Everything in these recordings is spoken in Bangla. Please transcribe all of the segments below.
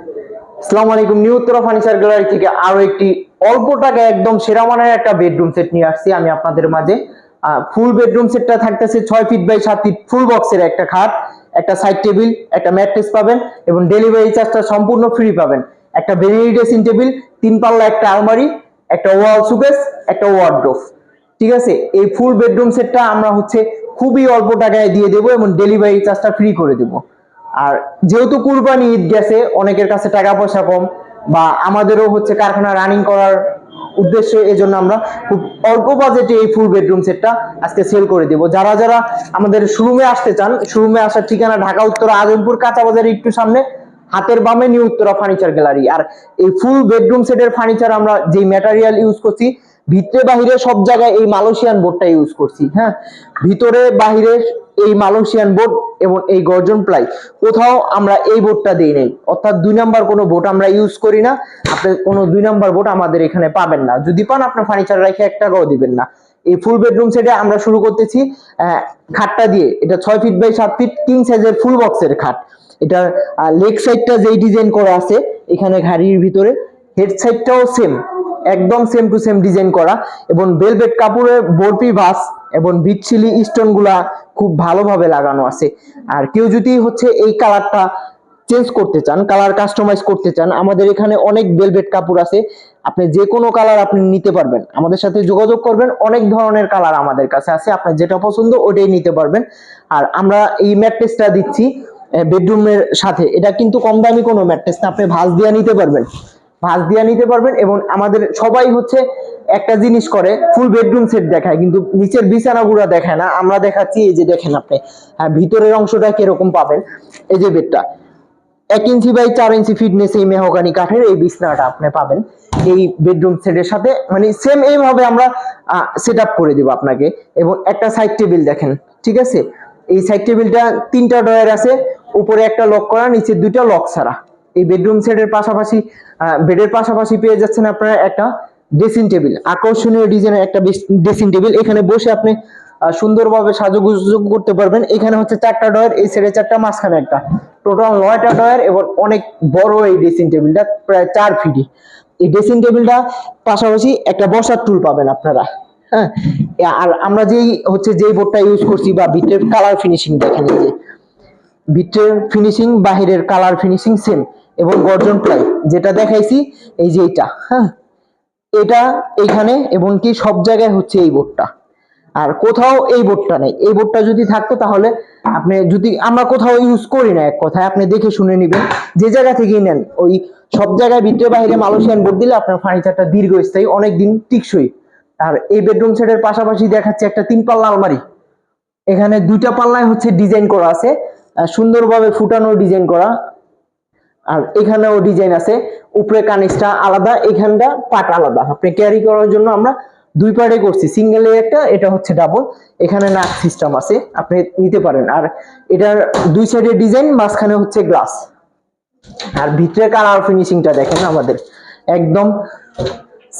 আসসালামু আলাইকুম। নিউ উত্তরা ফার্নিচার গ্যালারি থেকে আরো একটি অল্প টাকায় একদম সেরা মানের একটা বেডরুম সেট নিয়ে আসছি আমি আপনাদের মাঝে। ফুল বেডরুম সেটটা থাকতেছে 6 ফিট বাই 7 ফিট ফুল বক্সের একটা খাট, একটা সাইড টেবিল, একটা ম্যাট্রেস পাবেন এবং ডেলিভারি চার্জটা সম্পূর্ণ ফ্রি পাবেন। একটা ভ্যানিটি ড্রেসিং টেবিল, 3 পাল্লা একটা আলমারি, একটা ওয়াল সুকেস, একটা ওয়ার্ডরোব। ঠিক আছে, এই ফুল বেডরুম সেটটা আমরা খুবই অল্প টাকায় দিয়ে দেবো এবং ডেলিভারি চার্জটা ফ্রি করে দেবো। আর যেহেতু কুরবানি ঈদ গেছে, অনেকের কাছে টাকা পয়সা কম বা আমাদেরও কারখানা রানিং করার উদ্দেশ্যে, এজন্য আমরা খুব অল্প বাজেটে এই ফুল বেডরুম সেটটা আজকে সেল করে দেব। যারা যারা আমাদের শোরুমে আসতে চান, শোরুমে আসার ঠিকানা ঢাকা উত্তরা আজমপুর কাঁচা বাজারের একটু সামনে, হাতের বামে নিউ উত্তরা ফার্নিচার গ্যালারি। আর এই ফুল বেডরুম সেটের ফার্নিচার আমরা যে ম্যাটেরিয়াল ইউজ করছি, ভিতরে বাহিরে সব জায়গায় এই মালয়েশিয়ান বোর্ডটা ইউজ করছি। হ্যাঁ, ভিতরে বাহিরে এই মালয়েশিয়ান বোর্ড এবং এই গর্জন প্লাই, কোথাও আমরা এই বোর্ডটা দিই নাই, অর্থাৎ 2 নাম্বার কোনো বোর্ড আমরা ইউজ করি না। আপনি কোনো 2 নাম্বার বোর্ড আমাদের এখানে পাবেন না, যদি পান আপনার ফার্নিচার রেখে 1 টাকাও দিবেন না। এই ফুল বেডরুম সেটে আমরা শুরু করতেছি খাটটা দিয়ে। এটা 6 ফিট বাই 7 ফিট কিং সাইজের ফুল বক্সের খাট। এটার লেগ সাইডটা যেই ডিজাইন করা আছে এখানে ঘাড়ির ভিতরে, হেড সাইডটাও সেম, একদম সেম টু সেম ডিজাইন করা এবং ভেলভেট কাপড়ের বরফি ভাস এবং বিটচিলি স্টোন গুলা খুব ভালোভাবে লাগানো আছে। আর কেউ যদি এই কালারটা চেঞ্জ করতে চান, কালার কাস্টমাইজ করতে চান, আমাদের এখানে অনেক ভেলভেট কাপড় আছে, আপনি যে কোনো কালার আপনি নিতে পারবেন। আমাদের সাথে যোগাযোগ করবেন, অনেক ধরনের কালার আমাদের কাছে আছে, আপনার যেটা পছন্দ ওটাই নিতে পারবেন। আর আমরা এই ম্যাট্রেসটা দিচ্ছি বেডরুমের সাথে। এটা কিন্তু কম দামি কোনো ম্যাট্রেস না, আপনি ভাঁজ দিয়ে নিতে পারবেন, ভাঁজ দিয়ে নিতে পারবেন। এবং আমাদের সবাই একটা জিনিস করে, ফুল বেডরুম সেট দেখায় কিন্তু নিচের বিছানাগুলো দেখায় না। আমরা দেখাচ্ছি, এই যে দেখেন আপনি ভিতরের অংশটা কিরকম পাবেন। এই যে বেডটা 1 ইঞ্চি বাই 4 ইঞ্চি ফিটনেস এই মেহগানি কাঠের এই বিছানাটা আপনি পাবেন এই বেডরুম সেটের সাথে, মানে সেম এইভাবে আমরা সেট আপ করে দিব আপনাকে। এবং একটা সাইড টেবিল দেখেন, ঠিক আছে, এই সাইড টেবিলটা 3টা ডয়ার আছে, উপরে একটা লক করা, নিচে 2টা লক ছাড়া। এই বেডরুম সেটের পাশাপাশি বেডের পাশাপাশি পেয়ে যাচ্ছেন আপনারা একটা ড্রেসিং টেবিল, আকর্ষণীয় ডিজাইনের একটা ড্রেসিং টেবিল। এখানে বসে আপনি সুন্দরভাবে সাজুগুজু করতে পারবেন। এখানে 4টা ডয়ার, এই সাইডে 4টা, মাঝখানে একটা, টোটাল 9টা ডয়ার এবং অনেক বড় এই ড্রেসিং টেবিলটা, প্রায় 4 ফিট। এই ড্রেসিং টেবিলটা পাশাপাশি একটা বসার টুল পাবেন আপনারা। হ্যাঁ, আর আমরা যেই বোর্ডটা ইউজ করছি বা ভিতরের কালার ফিনিশিং দেখেন, এই যে ভিতরের ফিনিশিং বাহিরের কালার ফিনিশিং সেম। এবং গর্জন প্লাই যেটা দেখাইছি, এই যে এটা, হ্যাঁ, এটা এখানে এবং কি সব জায়গায় এই বোর্ডটা। আর কোথাও এই বোর্ডটা নেই। এই বোর্ডটা যদি থাকতো তাহলে আপনি, যদি আমরা কোথাও ইউজ করি না, এক কথায় আপনি দেখে শুনে নেবেন, যে জায়গা থেকেই নেন, ওই সব জায়গায় ভিতরে বাইরে মালয়েশিয়ান বোর্ড দিলে আপনার ফার্নিচারটা দীর্ঘস্থায়ী, অনেকদিন টিকসই। আর এই বেডরুম সেটের পাশাপাশি দেখাচ্ছে একটা 3 পাল্লা আলমারি। এখানে 2টা পাল্লায় ডিজাইন করা আছে, সুন্দরভাবে ফুটানো ডিজাইন করা। আর এখানেও ডিজাইন আছে, উপরে কানিসটা আলাদা, এখানটা পাট আলাদা। আপনি ক্যারি করার জন্য আমরা 2 পার্টে করছি, সিঙ্গেল একটা, এটা ডাবল। এখানে নাট সিস্টেম আছে, আপনি নিতে পারেন। আর এটার 2 সাইডে ডিজাইন, মাঝখানে গ্লাস। আর ভিতরে কালার ফিনিশিংটা দেখেন আমাদের একদম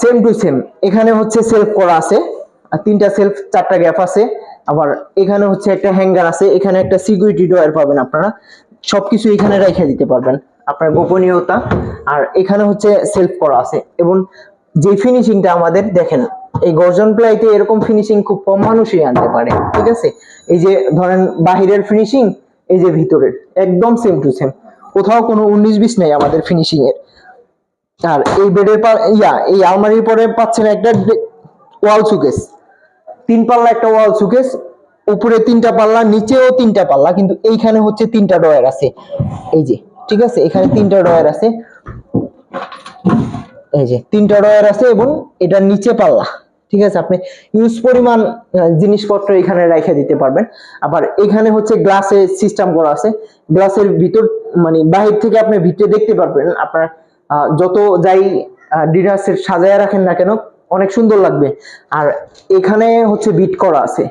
সেম টু সেম। এখানে সেলফ করা আছে, আর 3টা সেলফ, 4টা গ্যাপ আছে। আবার এখানে একটা হ্যাঙ্গার আছে, এখানে একটা সিকিউরিটি ডয়ার পাবেন আপনারা, সবকিছু এখানে রেখে দিতে পারবেন, আপনার গোপনীয়তা। আর এখানে সেলফ করা আছে। এবং যে ফিনিশিংটা আমাদের দেখেন, এই গর্জন প্লাইতে এরকম ফিনিশিং খুব কম মানুষই আনতে পারে। ঠিক আছে, এই যে ধরেন বাহিরের ফিনিশিং, এই যে ভিতরের, একদম সেম টু সেম, কোথাও কোনো 19-20 নেই আমাদের ফিনিশিং এর। আর এই বেডের এই আলমারির পরে পাচ্ছেন একটা ওয়াল সুকেস, 3 পাল্লা একটা ওয়াল সুকেস, উপরে 3টা পাল্লা, নিচেও 3টা পাল্লা, কিন্তু এইখানে 3টা ডয়ার আছে। এই যে, ঠিক আছে, এখানে 3টা ডয়ার আছে, এই যে 3টা ডয়ার আছে এবং এটার নিচে পাল্লা। ঠিক আছে, আপনি ইউজ পরিমাণ জিনিসপত্র এখানে রেখে দিতে পারবেন। আবার এখানে গ্লাসের সিস্টেম করা আছে, গ্লাসের ভিতর, মানে বাহির থেকে আপনি ভিতরে দেখতে পারবেন। আপনার যত যাই ডিনার সেট সাজায় রাখেন না কেন, অনেক সুন্দর লাগবে। আর এখানে বিট করা আছে,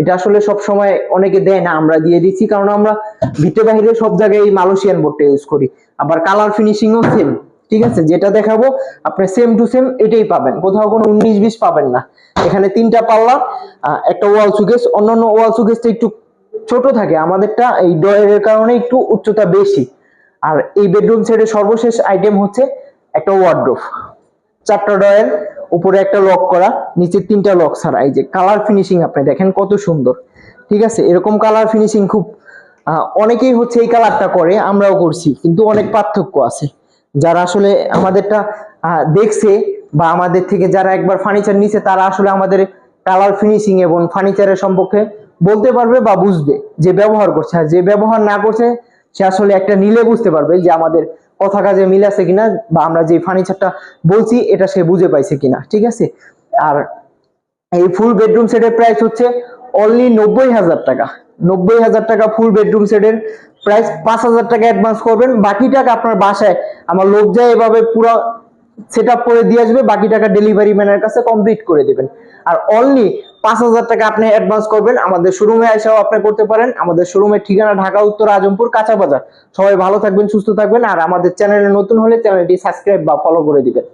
এটা আসলে সব সময় অনেকে দেয় না, আমরা দিয়ে দিচ্ছি, কারণ আমরা ভিতরে বাহিরে সব জায়গায় এই মালয়েশিয়ান বোর্ডটা ইউজ করি। আবার কালার ফিনিশিংও সেম। ঠিক আছে, যেটা দেখাবো আপনি সেম টু সেম এটাই পাবেন, কোথাও কোনো 19-20 পাবেন না। এখানে 3টা পাল্লা, একটা ওয়াল সুকেস। অন্যান্য ওয়াল সুকেসটা একটু ছোট থাকে, আমাদেরটা এই ডয়ারের কারণে একটু উচ্চতা বেশি। আর এই বেডরুম সেটের সর্বশেষ আইটেম হচ্ছে একটা ওয়ার্ডরোব, 4টা ড্রয়ার, উপরে একটা লক করা, নিচে 3টা লক ছাড়া। এই যে কালার ফিনিশিং আপনি দেখেন কত সুন্দর, ঠিক আছে। এরকম কালার ফিনিশিং খুব অনেকেই হচ্ছে এই কালারটা করে, আমরাও করছি, কিন্তু অনেক পার্থক্য আছে। যারা আসলে আমাদেরটা দেখছে বা আমাদের থেকে যারা একবার ফার্নিচার নিছে, তারা আসলে আমাদের কালার ফিনিশিং এবং ফার্নিচারের সম্পর্কে বলতে পারবে বা বুঝবে, যে ব্যবহার করছে। আর যে ব্যবহার না করছে সে আসলে একটা নিলে বুঝতে পারবে যে আমাদের কথা কাজে মিল আছে কিনা, বা আমরা যে ফার্নিচারটা বলছি এটা সে বুঝে পাইছে কিনা, ঠিক আছে। আর এই ফুল বেডরুম সেটের প্রাইস হচ্ছে অনলি 90,000 টাকা। 90,000 টাকা ফুল বেডরুম সেটের প্রাইস। 5,000 টাকা অ্যাডভান্স করবেন, বাকি টাকা আপনার বাসায় আমার লোক যায় এভাবে পুরো সেট আপ করে দিয়ে আসবে, বাকি টাকা ডেলিভারি ম্যানের কাছে কমপ্লিট করে দেবেন। আর অনলি 5,000 টাকা আপনি অ্যাডভান্স করবেন, আমাদের শোরুমে এসেও আপনি করতে পারেন। আমাদের শোরুমের ঠিকানা ঢাকা উত্তর আজমপুর কাঁচা বাজার। সবাই ভালো থাকবেন, সুস্থ থাকবেন, আর আমাদের চ্যানেলে নতুন হলে চ্যানেলটি সাবস্ক্রাইব বা ফলো করে দিবেন।